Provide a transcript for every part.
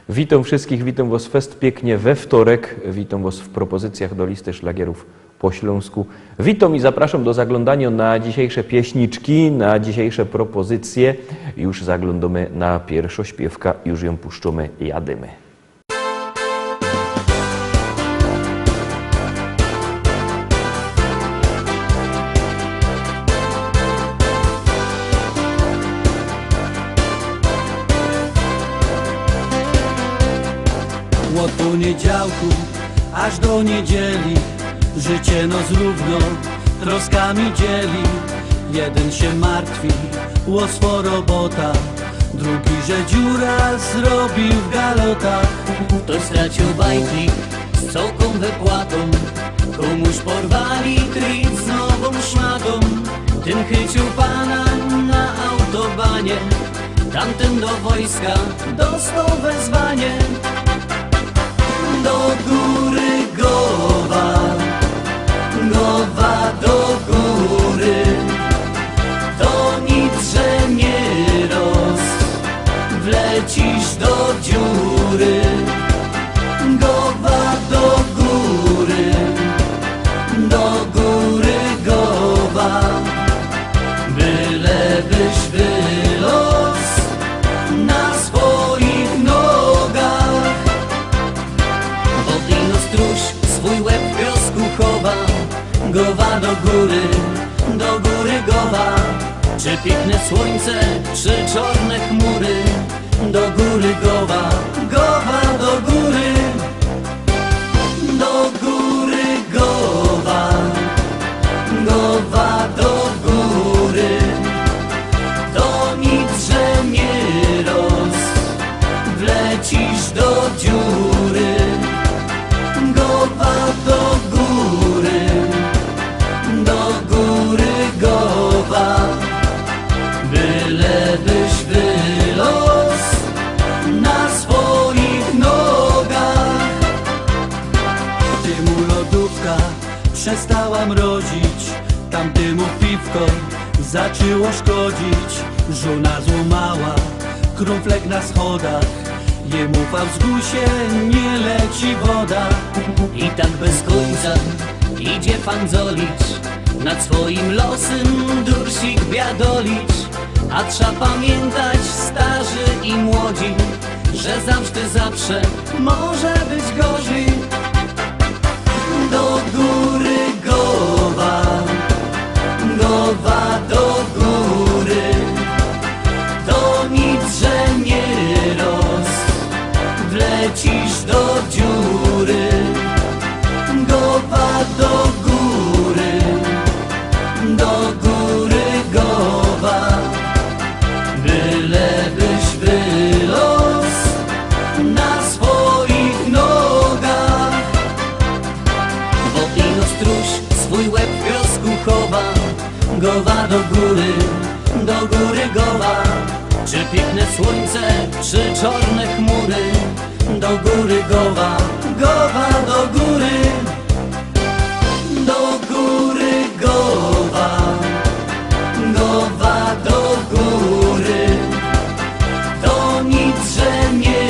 Witam wszystkich, witam Was fest pięknie we wtorek. Witam Was w propozycjach do listy szlagierów po śląsku. Witam i zapraszam do zaglądania na dzisiejsze pieśniczki, na dzisiejsze propozycje. Już zaglądamy na pierwszośpiewka, już ją puszczamy, jadymy. Od poniedziałku aż do niedzieli życie nos równo troskami dzieli. Jeden się martwi o swo robota, drugi, że dziura zrobił w galotach. Ktoś stracił bajtlik z całką wypłatą, komuś porwali trik z nową szmatą. Ten chycił pana na autobanie, tamten do wojska dostał wezwanie. Do góry Gowa, Gowa do góry, to nic, że nie wlecisz do dziury. Gowa do góry Gowa, bylebyś wylos na swoich nogach. Wodino stróż swój łeb w piosku chowa. Gowa do góry Gowa. Czy piękne słońce, czy czarne chmury? Do góry Gowa, Gowa do góry. Do góry Gowa, Gowa do góry, to nic, że nie wlecisz do dziury. Gowa do góry Gowa, bylebyś wylos na swoich nogach. Tymu lodówka przestała mrozić, tamtemu piwko zaczęło szkodzić. Żona złamała krumflek na schodach, jemu w Augusie nie leci woda. I tak bez końca idzie fandzolić, nad swoim losem dursik biadolicz. A trzeba pamiętać, starzy i młodzi, że zawsze może być gorzej. Do góry Gowa, Gowa do góry, To nic, że nie wlecisz do dziury. Gowa do góry Gowa, Bylebyś wylos na swoich nogach. Wodino stróż swój łeb w piosku chowa. Gowa do góry Gowa. Czy piękne słońce, czy czarne chmury? Do góry Gowa, Gowa do góry. do góry Gowa, Gowa do góry, to nic, że nie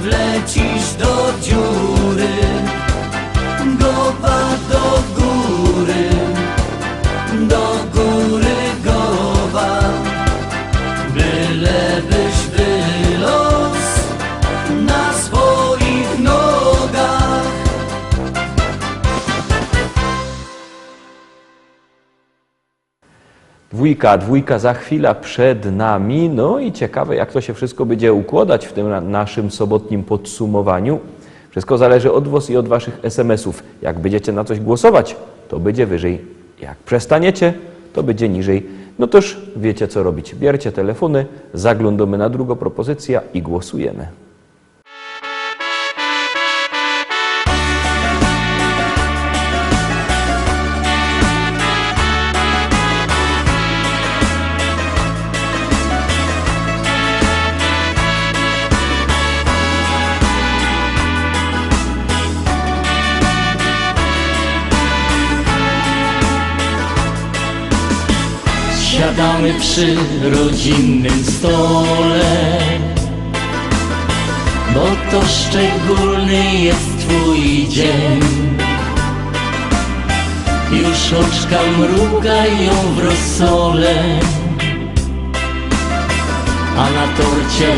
wlecisz do dziury. Gowa do góry Gowa, bylebyś wylos na swoich nogach. Dwójka za chwilę przed nami. No i ciekawe, jak to się wszystko będzie układać w tym naszym sobotnim podsumowaniu. Wszystko zależy od Was i od Waszych SMS-ów. Jak będziecie na coś głosować, to będzie wyżej. Jak przestaniecie, to będzie niżej. No toż wiecie, co robić. Bierzcie telefony, zaglądamy na drugą propozycję i głosujemy. witamy przy rodzinnym stole, bo to szczególny jest twój dzień. Już oczka mrugają w rosole, a na torcie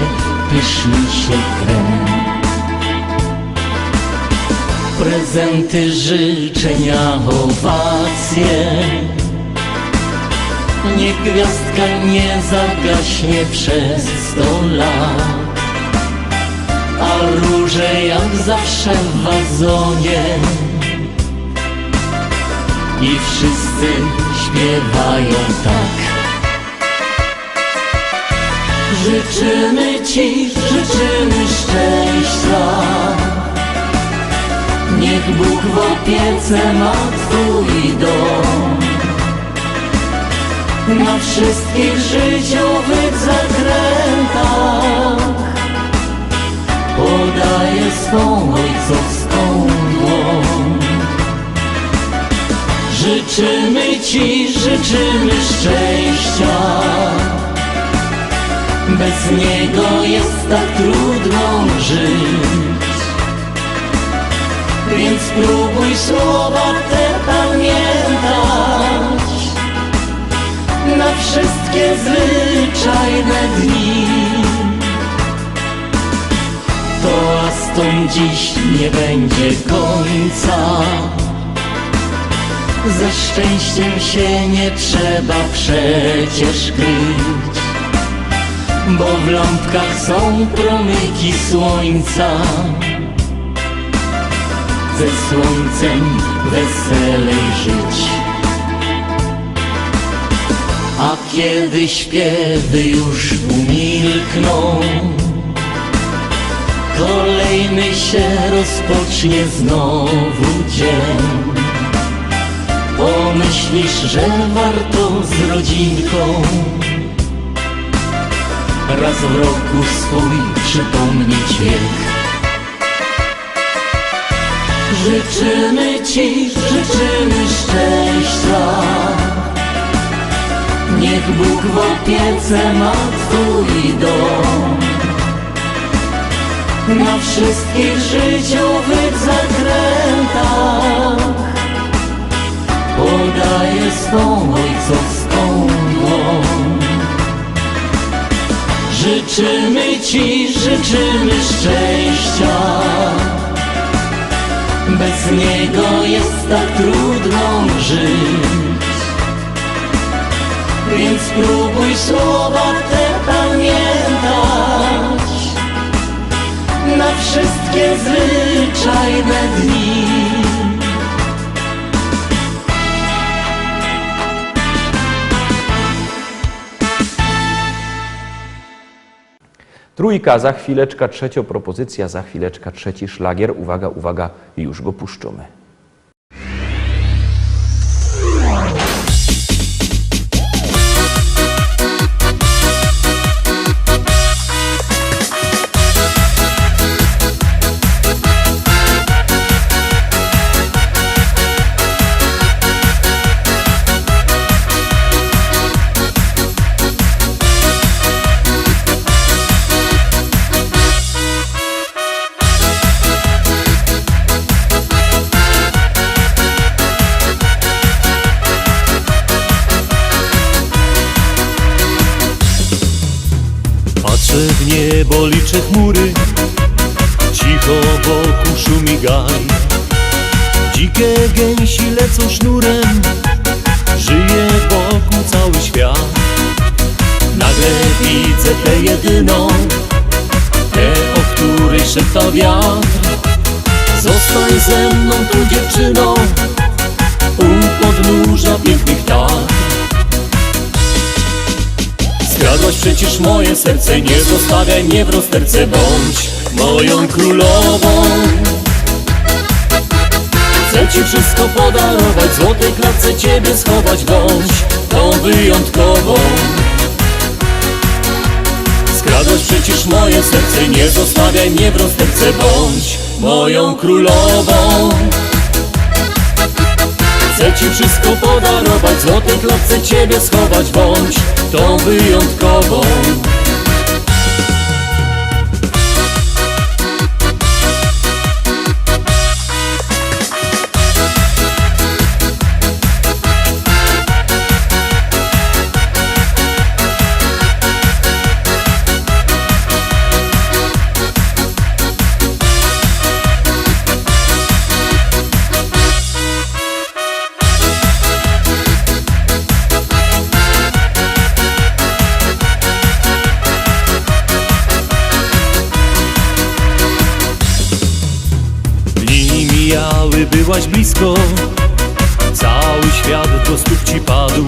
pyszni się krem. Prezenty, życzenia, owacje, niech gwiazdka nie zagaśnie przez 100 lat, a róże jak zawsze w wazonie i wszyscy śpiewają tak. Życzymy Ci, życzymy szczęścia, niech Bóg w opiece ma Twój dom. Na wszystkich życiowych zakrętach podaję swą ojcowską dłoń. Życzymy Ci, życzymy szczęścia, bez niego jest tak trudno żyć. Więc spróbuj słowa te pamiętać na wszystkie zwyczajne dni. Toastom dziś nie będzie końca, ze szczęściem się nie trzeba przecież kryć, bo w lampkach są promyki słońca. Ze słońcem weselej żyć. A kiedy śpiewy już umilkną, kolejny się rozpocznie znowu dzień. Pomyślisz, że warto z rodzinką raz w roku swój przypomnieć wiek. Życzymy Ci, życzymy szczęścia, niech Bóg w opiece ma Twój dom. Na wszystkich życiowych zakrętach podaję swą ojcowską dłoń. Życzymy Ci, życzymy szczęścia, bez niego jest tak trudno żyć. Więc spróbuj słowa te pamiętać na wszystkie zwyczajne dni. Trójka, za chwileczka trzecia propozycja, za chwileczka trzeci szlagier. Uwaga, uwaga, już go puszczamy. W niebo liczę chmury, cicho wokół szumi gaj. Dzikie gęsi lecą sznurem, żyje wokół cały świat. Nagle widzę tę jedyną, tę, o której szepta wiatr. Zostań ze mną tu dziewczyną, u podnóża pięknych Tatr. Skradłaś przecież moje serce, nie zostawiaj mnie w rozterce. Bądź moją królową, chcę Ci wszystko podarować, w złotej klatce Ciebie schować. Bądź tą wyjątkową. Skradłaś przecież moje serce, nie zostawiaj mnie w rozterce. Bądź moją królową, Chcę ci wszystko podarować, w złotej klatce ciebie schować, bądź tą wyjątkową. Mijały, byłaś blisko, cały świat do stóp ci padł.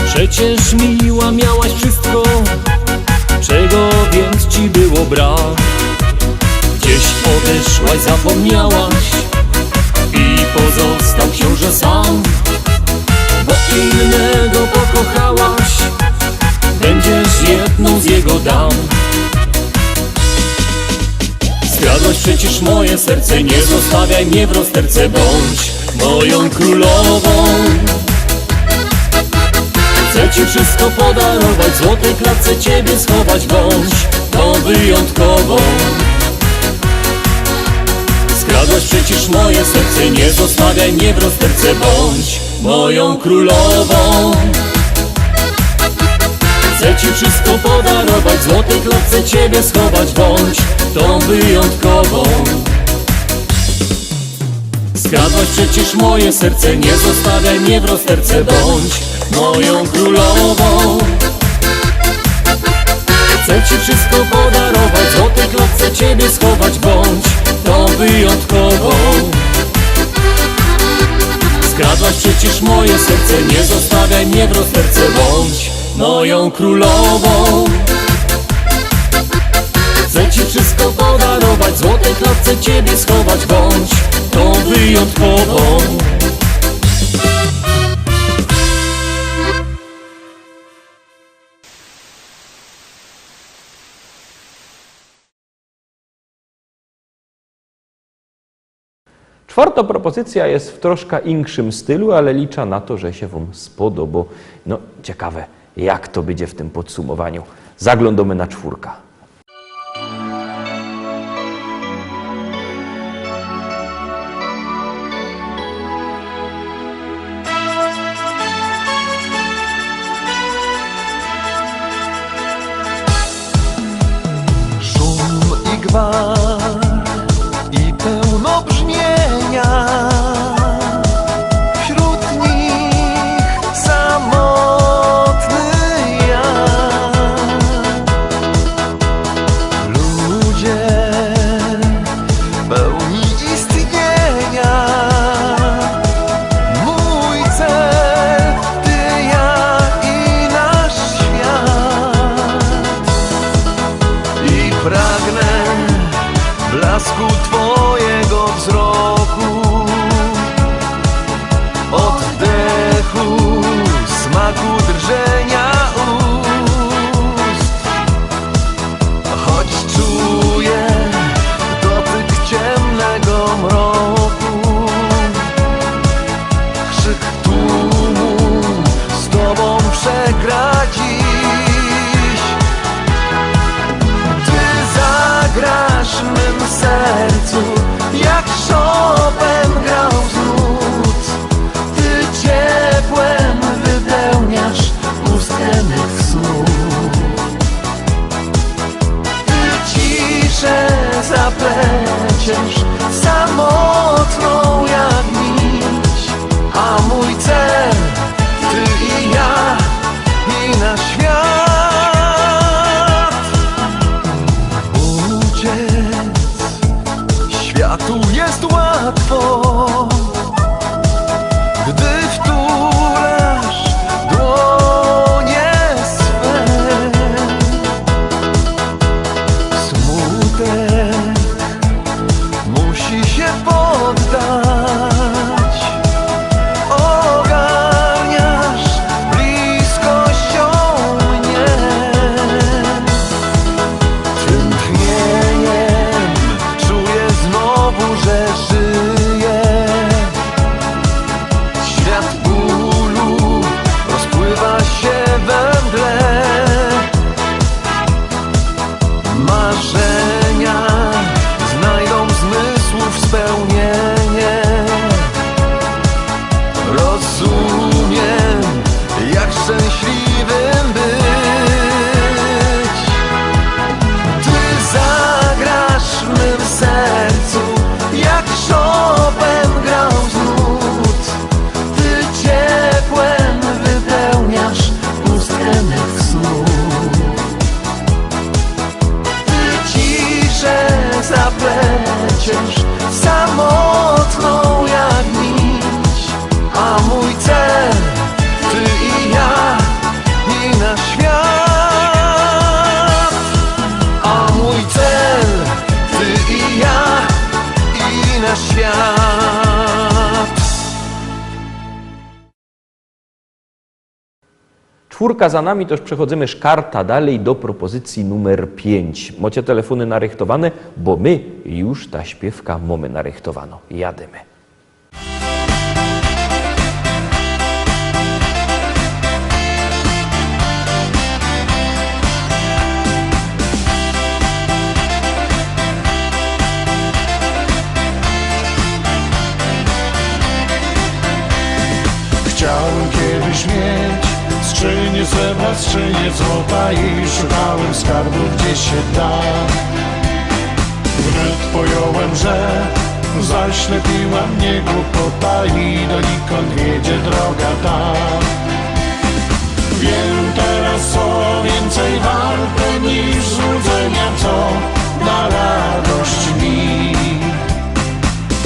Przecież miła miałaś wszystko, czego więc ci było brak. Gdzieś odeszłaś, zapomniałaś i pozostał książę sam. Bo innego pokochałaś, będziesz jedną z jego dam. Skradłaś przecież moje serce, nie zostawiaj mnie w rozterce, bądź moją królową. Chcę ci wszystko podarować, w złotej klatce ciebie schować, bądź tą wyjątkową. Skradłaś przecież moje serce, nie zostawiaj mnie w rozterce, bądź moją królową. Chcę ci wszystko podarować, w złotej klatce ciebie schować, bądź tą wyjątkową. Skradłaś przecież moje serce, nie zostawiaj mnie w rozterce, bądź moją królową. Chcę ci wszystko podarować, w złotej klatce ciebie schować, bądź tą wyjątkową. Skradłaś przecież moje serce, nie zostawiaj mnie w rozterce, bądź moją królową. Chcę ci wszystko podarować, w złotej klatce ciebie schować, bądź tą wyjątkową. Czwarta propozycja jest w troszkę inkszym stylu, ale liczę na to, że się wam spodoba. No ciekawe, jak to będzie w tym podsumowaniu. Zaglądamy na czwórka. Szum i gwar i pełno brzmienia, wśród nich samotny ja. Ludzie pełni istnienia, mój cel, ty, ja i nasz świat. I pragnę blasku twojego wzroku, oddechu, smaku drżenia ust. Choć czuję dotyk ciemnego mroku, krzyk tłumu z tobą przegra dziś. Ty zagrasz mym sercu, jak Chopin grał z nut. Ty ciepłem wypełniasz pustkę mych snów. Ty ciszę zapleciesz, samotną jak nić. A mój cel, ty i ja, i nasz świat. Światu jest łatwo, gdy wtulasz dłonie swe. Smutek musi się poddać, ogarniasz blisko 4 za nami, to już przechodzimy szkarta dalej do propozycji numer 5. Macie telefony narychtowane, bo my już ta śpiewka mamy narychtowano. Jadymy. Chciałem kiedyś mieć skrzynię srebra, skrzynię złota i szukałem skarbu gdzie się da. Wnet pojąłem, że zaślepiła mnie głupota i donikąd wiedzie droga ta. Wiem teraz, co więcej warte niż złudzenia, co da radość mi.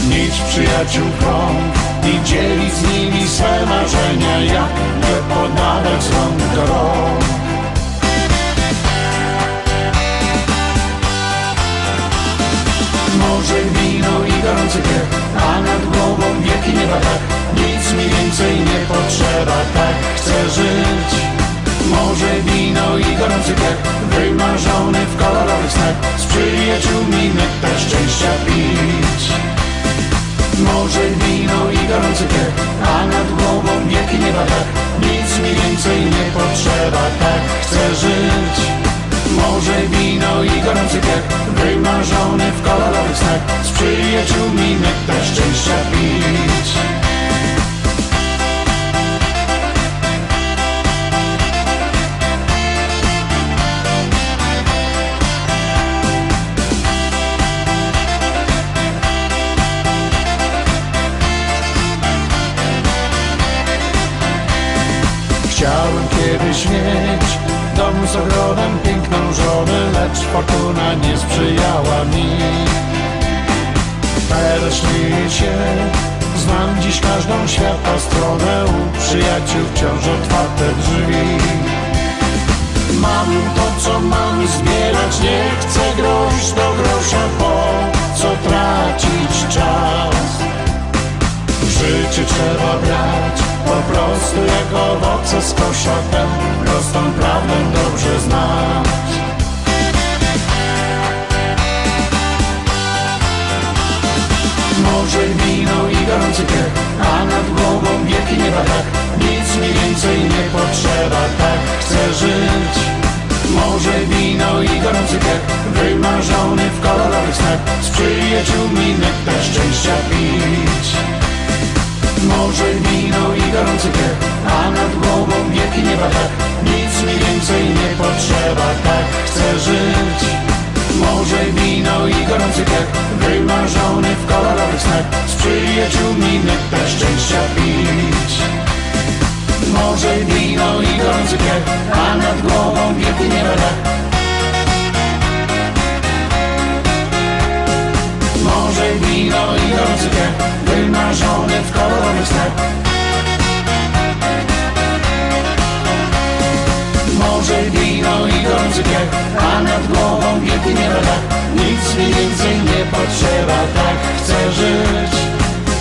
Mieć przyjaciół krąg i dzielić z nimi swe marzenia, jak je podawać z rąk do rąk. Może wino i gorący piech, a nad głową wieki nieba tak. Nic mi więcej nie potrzeba, tak chcę żyć. Może wino i gorący piech, wymarzony w kolorowych snach, z przyjaciółmi nektar szczęścia pić. Może wino i gorący piech, a nad głową wieki nieba tak. Nic mi więcej nie potrzeba, tak chcę żyć. Może wino i gorący piech, wymarzony w kolorowych snach, z przyjaciółmi nektar szczęścia pić. Chciałem kiedyś mieć dom z ogrodem, piękną żonę, lecz fortuna nie sprzyjała mi. Teraz śmieję się, znam dziś każdą świata stronę, u przyjaciół wciąż otwarte drzwi. Mam to, co mam, zbierać nie chcę grosz do grosza, po co tracić czas? Życie trzeba brać po prostu jak owoce z kosza, tę prostą prawdę dobrze znać. Może wino i gorący piech, a nad głową wieki nieba tak. Nic mi więcej nie potrzeba, tak chcę żyć. Może wino i gorący piech, wymarzony w kolorowych snach, z przyjaciółmi nektar szczęścia pić. Może wino i gorący piech, a nad głową wieki nieba tak. Nic mi więcej nie potrzeba, tak chcę żyć. Może wino i gorący piech, wymarzony w kolorowych snach, z przyjaciółmi nektar szczęścia pić. Może wino i gorący piech, a nad głową wieki nieba tak. Może wino i gorący piech, wymarzony w kolorowych snach. Może wino i gorący piech, a nad głową wieki nieba tak. Nic mi więcej nie potrzeba, tak chcę żyć.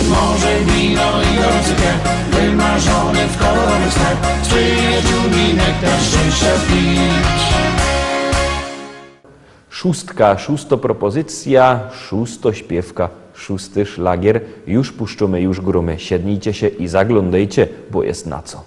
Może wino i gorący piech, wymarzony w kolorowych snach, z przyjaciółmi nektar szczęścia pić. 6, 6 propozycja, 6 śpiewka, 6 szlagier. Już puszczamy, już grumy. Siednijcie się i zaglądajcie, bo jest na co.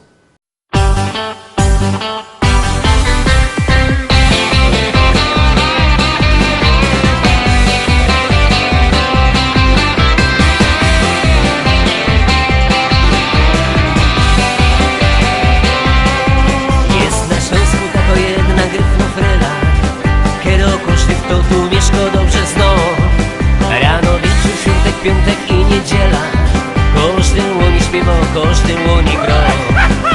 Jest na Śląsku tako jedna gryfnofrela, kieroko sztychto tu mieszko dobrze zno. Rano, wieczór, świątek, piątek i niedziela, każdy łoni śpiewa, każdy łoni gro.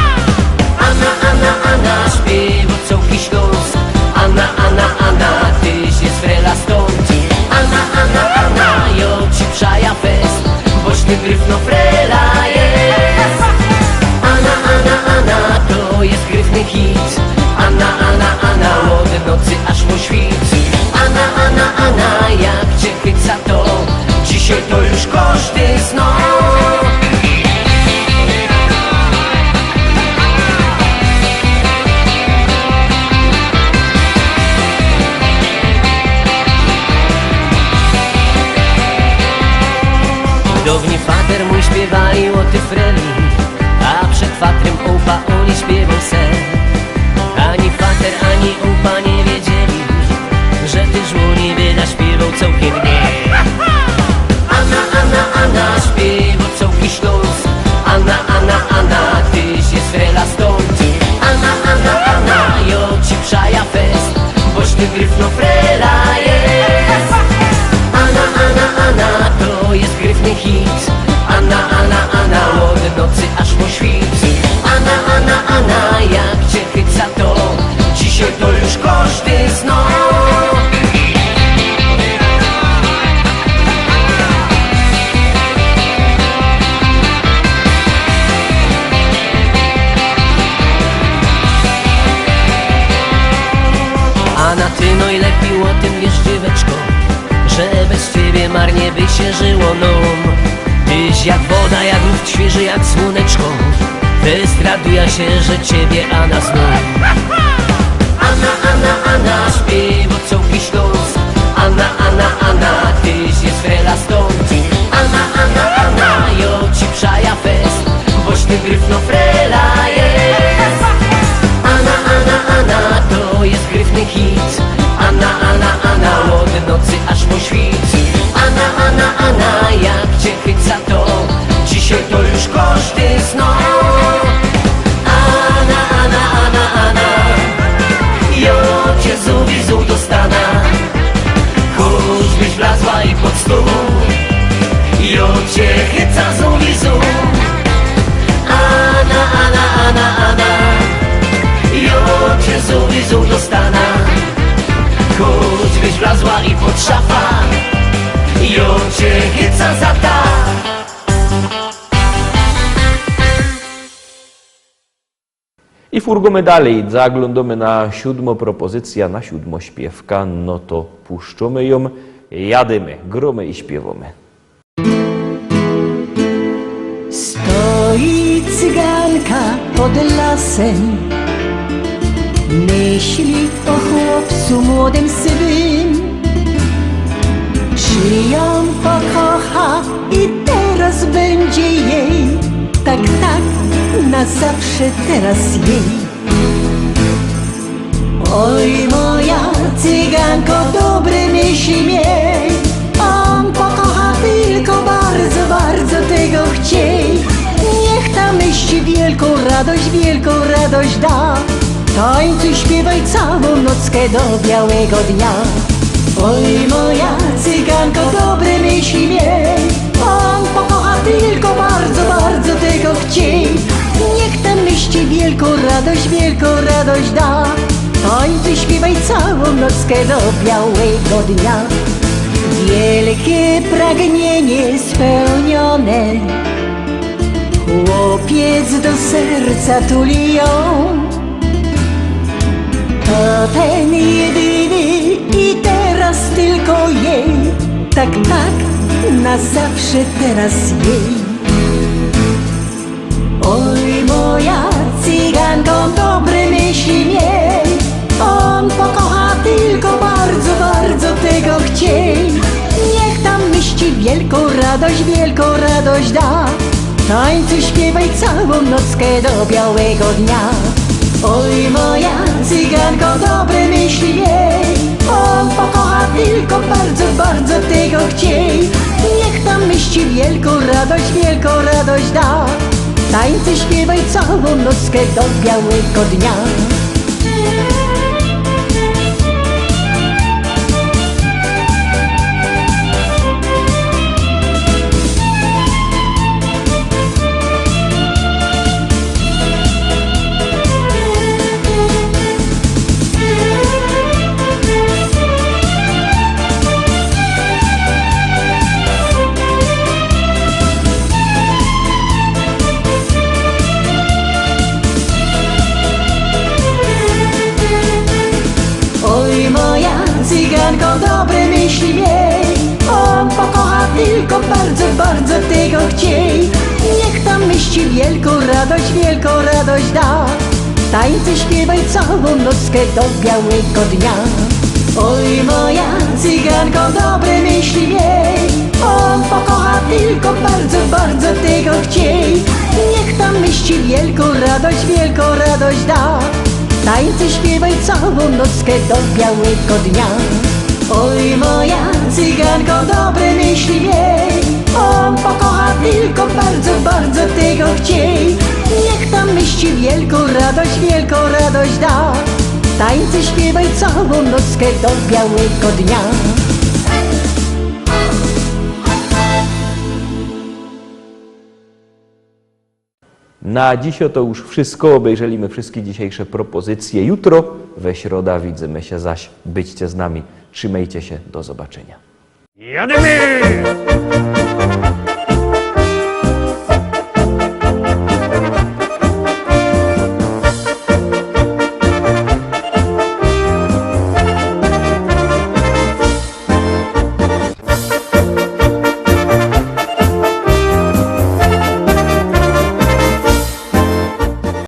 i łoty freli, a przed fatrem upa oni śpiewał se. Ani fater, ani upa nie wiedzieli, że ty żłoni wyda śpiewał całkiem nie. Anna, Anna, Anna, śpiewał całki Śląsk. Anna, Anna, Anna, tyś jest frela stąd. Anna, Anna, Anna, jo ci przaja fest, boś ty gryfno frela jest. Anna, Anna, Anna, to jest gryfny hit. Anna, Anna, Anna, od nocy aż po świt. Anna, Anna, Anna, jak cię chyca to dzisiaj to już koszty snu. Anna, ty no i lepiej o tym wiesz, dzieweczko, że bez ciebie marnie by się żyło nam. Tyś jak woda, jak luft świeży, jak słoneczko. Wystraduje się, że ciebie Anna znam. Anna, Anna, Anna, śpiewa całki Śląsk. Anna, Anna, Anna, tyś jest frela stąd. Anna, Anna, Anna, jo ci przaja fest, boś ty gryfno frela jest. Anna, Anna, Anna, to jest gryfny hit. Anna, Anna, Anna, od nocy aż po świt. Anna, Anna, Anna, jak cię chyca to dzisiaj to już koszty snu. Anna, Anna, Anna, Anna, jo cię zuwizu do stana, choćbyś wlazła i pod stół, jo cię chyca zuwizu. Anna, Anna, Anna, Anna, jo cię zuwizu do stana, choćbyś wlazła i pod szafa, jo cię chyca za ta. I furgomy dalej, zaglądamy na 7. propozycja, na 7. śpiewka, no to puszczamy ją, jadymy, gromy i śpiewamy. Stoi cyganka pod lasem, myśli o chłopcu młodym sywym. Czy ją pokocha i teraz będzie jej, tak, tak, na zawsze teraz jej. Oj moja cyganko, dobre myśli miej, on pokocha tylko bardzo, bardzo tego chciej. Niech ta myśl wielką radość da, tańcuj, śpiewaj całą nockę do białego dnia. Oj moja cyganko, dobre myśli miej, on pokocha tylko bardzo, bardzo tego chciej. Niech ta myśl wielką radość da, tańcuj, śpiewaj całą nockę do białego dnia. Wielkie pragnienie spełnione, chłopiec do serca tuli ją. To ten jedyny i teraz tylko jej, tak, tak, na zawsze teraz jej. Oj moja cyganko, dobre myśli miej, on pokocha tylko bardzo, bardzo tego chciej. Niech tam myśli wielką radość da, tańcuj, śpiewaj całą nockę do białego dnia. Oj moja cyganko, dobre myśli miej, on pokocha tylko bardzo, bardzo tego chciej. Niech tam myśli wielką radość da, tańcuj, śpiewaj całą nockę do białego dnia. Cyganko, dobre myśli miej, on pokocha tylko bardzo, bardzo tego chciej. Niech tam myśli wielką radość da, tańcuj, śpiewaj całą nockę do białego dnia. Oj, moja cyganko, dobre myśli miej. On pokocha tylko bardzo, bardzo tego chciej. Niech tam myśli wielką radość da. Tańce śpiewaj całą nockę do białego dnia. Oj, moja cyganko, dobre myśli miej. On pokocha tylko bardzo, bardzo tego chciej. Niech tam myśli wielką radość da. Tańce śpiewaj całą nockę do białego dnia. Na dziś to już wszystko. Obejrzeliśmy wszystkie dzisiejsze propozycje. Jutro, we środa, widzimy się zaś. Byćcie z nami. Trzymajcie się. Do zobaczenia. Jademy!